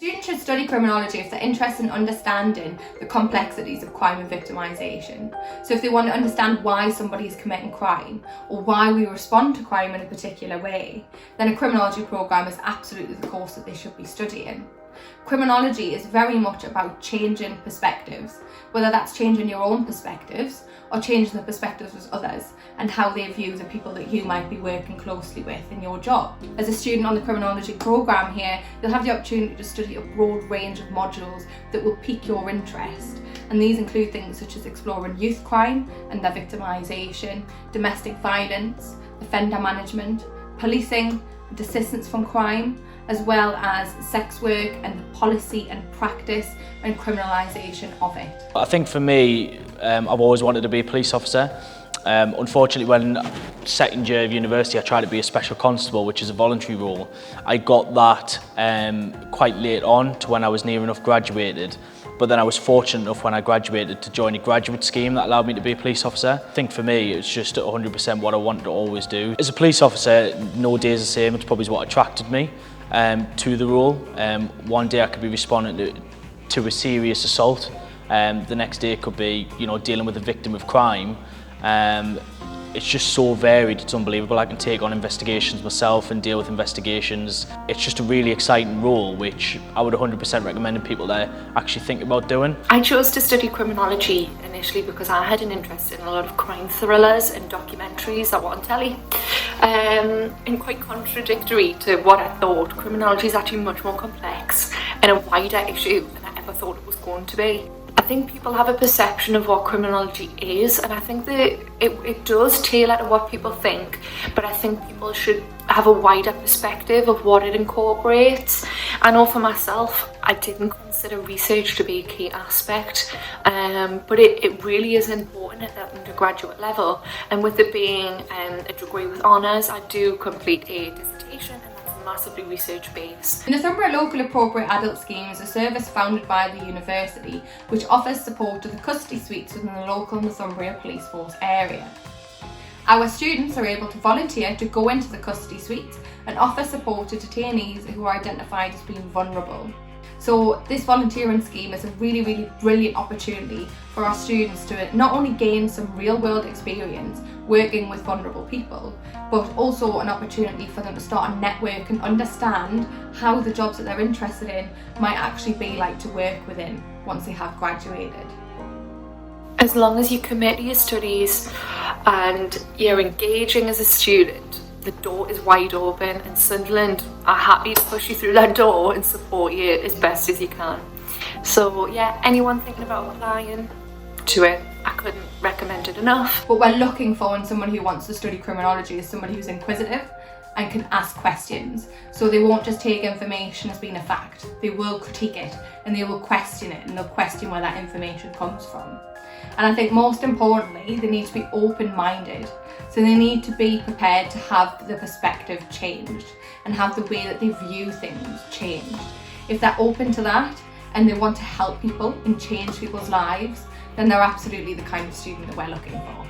Students should study criminology if they're interested in understanding the complexities of crime and victimisation. So if they want to understand why somebody is committing crime or why we respond to crime in a particular way, then a criminology programme is absolutely the course that they should be studying. Criminology is very much about changing perspectives, whether that's changing your own perspectives or changing the perspectives of others and how they view the people that you might be working closely with in your job. As a student on the criminology programme here, you'll have the opportunity to study a broad range of modules that will pique your interest. And these include things such as exploring youth crime and their victimisation, domestic violence, offender management, policing, and assistance from crime, as well as sex work and the policy and practice and criminalisation of it. I think for me, I've always wanted to be a police officer. Unfortunately, when second year of university, I tried to be a special constable, which is a voluntary role. I got that quite late on to when I was near enough graduated. But then I was fortunate enough when I graduated to join a graduate scheme that allowed me to be a police officer. I think for me, it's just 100% what I wanted to always do. As a police officer, no day is the same. It's probably what attracted me to the role. One day I could be responding to a serious assault. The next day it could be, dealing with a victim of crime. It's just so varied, it's unbelievable. I can take on investigations myself and deal with investigations. It's just a really exciting role, which I would 100% recommend to people that actually think about doing. I chose to study criminology initially because I had an interest in a lot of crime thrillers and documentaries that were on telly. And quite contradictory to what I thought, criminology is actually much more complex and a wider issue than I ever thought it was going to be. I think people have a perception of what criminology is, and I think that it does tailor to what people think, but I think people should have a wider perspective of what it incorporates. I know for myself, I didn't consider research to be a key aspect, but it really is important at that undergraduate level, and with it being a degree with honours, I do complete a dissertation. Massively research based. The Northumbria Local Appropriate Adult Scheme is a service founded by the university which offers support to the custody suites within the local Northumbria Police Force area. Our students are able to volunteer to go into the custody suites and offer support to detainees who are identified as being vulnerable. So this volunteering scheme is a really brilliant opportunity for our students to not only gain some real world experience working with vulnerable people, but also an opportunity for them to start a network and understand how the jobs that they're interested in might actually be like to work within once they have graduated. As long as you commit to your studies and you're engaging as a student, the door is wide open, and Sunderland are happy to push you through that door and support you as best as you can. So yeah, anyone thinking about applying to it, I couldn't recommend it enough. What we're looking for in someone who wants to study criminology is somebody who's inquisitive and can ask questions. So they won't just take information as being a fact. They will critique it and they will question it, and they'll question where that information comes from. And I think most importantly, they need to be open-minded. So they need to be prepared to have the perspective changed and have the way that they view things changed. If they're open to that and they want to help people and change people's lives, then they're absolutely the kind of student that we're looking for.